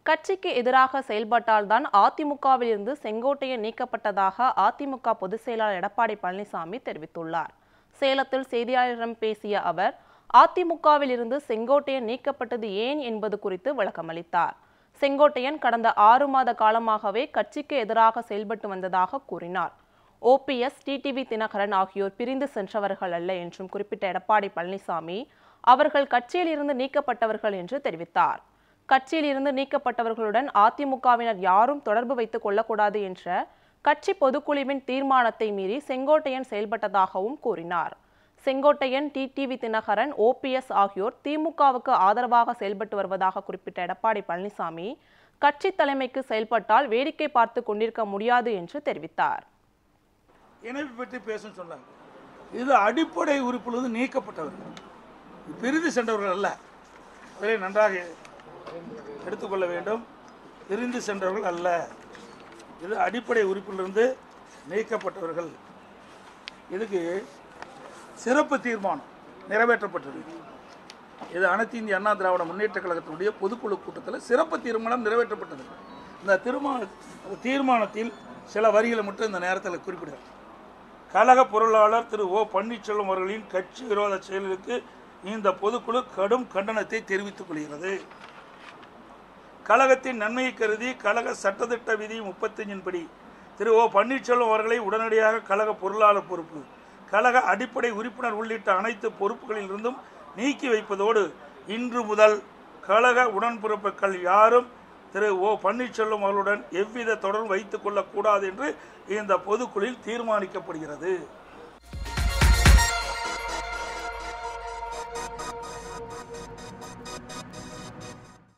கட்சிக்கு எதிராக செயல்பட்டால்தான் அதிமுகவில் இருந்து செங்கோட்டையன் நீக்கப்பட்டதாக அதிமுக பொதுச் செயலாளர் எடப்பாடி பழனிசாமி தெரிவித்துள்ளார். சேலத்தில் செய்தியாளரிடம் பேசிய அவர், அதிமுகவில் இருந்து செங்கோட்டையன் நீக்கப்பட்டது ஏன் என்பது குறித்து விளக்கமளித்தார். செங்கோட்டையன் கடந்த 6 மாத காலமாகவே கட்சிக்கு எதிராக செயல்பட்டு வந்ததாக கூறினார். ஓபிஎஸ், டிடிவி தினகரன் ஆகியோர் பிரிந்து சென்றவர்கள் அல்ல என்றும் குறிப்பிட்ட எடப்பாடி பழனிசாமி, அவர்கள் கட்சியில் இருந்து நீக்கப்பட்டவர்கள் என்று தெரிவித்தார். கட்சியில் இருந்து நீக்கப்பட்டவர்களுடன் அதிமுகவினர் யாரும் தொடர்பு வைத்துக் கொள்ளக்கூடாது என்ற கட்சி பொதுக்குழுவின் தீர்மானத்தை மீறி செங்கோட்டையன் செயல்பட்டதாகவும் கூறினார். செங்கோட்டையன், டிடிவி தினகரன், ஓபிஎஸ் ஆகியோர் திமுகவுக்கு ஆதரவாக செயல்பட்டு வருவதாக குறிப்பிட்ட எடப்பாடி பழனிசாமி, கட்சி தலைமைக்கு செயல்பட்டால் வேடிக்கை பார்த்து கொண்டிருக்க முடியாது என்று தெரிவித்தார். இணைப்பு பற்றி பேச சொன்னாங்க. இது அடிப்படை உறுப்பிலிருந்து நீக்கப்பட்டவர்கள், பிரிந்து சென்றவர்கள் அல்ல. இதை நன்றாக எடுத்துக்கொள்ள வேண்டும். பிரிந்து சென்றவர்கள் அல்ல, இது அடிப்படை உறுப்பிலிருந்து நீக்கப்பட்டவர்கள். இதுக்கு சிறப்பு தீர்மானம் நிறைவேற்றப்பட்டது. இது அனைத்து இந்திய அண்ணா திராவிட முன்னேற்ற கழகத்தினுடைய பொதுக்குழு கூட்டத்தில் சிறப்பு தீர்மானம் நிறைவேற்றப்பட்டது. இந்த தீர்மானத்தில் சில வரிகளை மட்டும் இந்த நேரத்தில் குறிப்பிடுகிறேன். கழக பொருளாளர் திரு ஓ பன்னீர்செல்வம் அவர்களின் கட்சி விரோத செயலுக்கு இந்த பொதுக்குழு கடும் கண்டனத்தை தெரிவித்துக் கொள்கிறது. கழகத்தின் நன்மையை கருதி கழக சட்டத்திட்ட விதி 35 படி திரு ஓ பன்னீர்செல்வம் அவர்களை உடனடியாக கழக பொருளாளர் பொறுப்பு, கழக அடிப்படை உறுப்பினர் உள்ளிட்ட அனைத்து பொறுப்புகளில் இருந்தும் நீக்கி வைப்பதோடு இன்று முதல் கழக உடன்பிறப்புகள் யாரும் திரு ஓ பன்னீர்செல்வம் அவர்களுடன் எவ்வித தொடர்பும் வைத்துக் கொள்ளக்கூடாது என்று இந்த பொதுக்குழுவில் தீர்மானிக்கப்படுகிறது.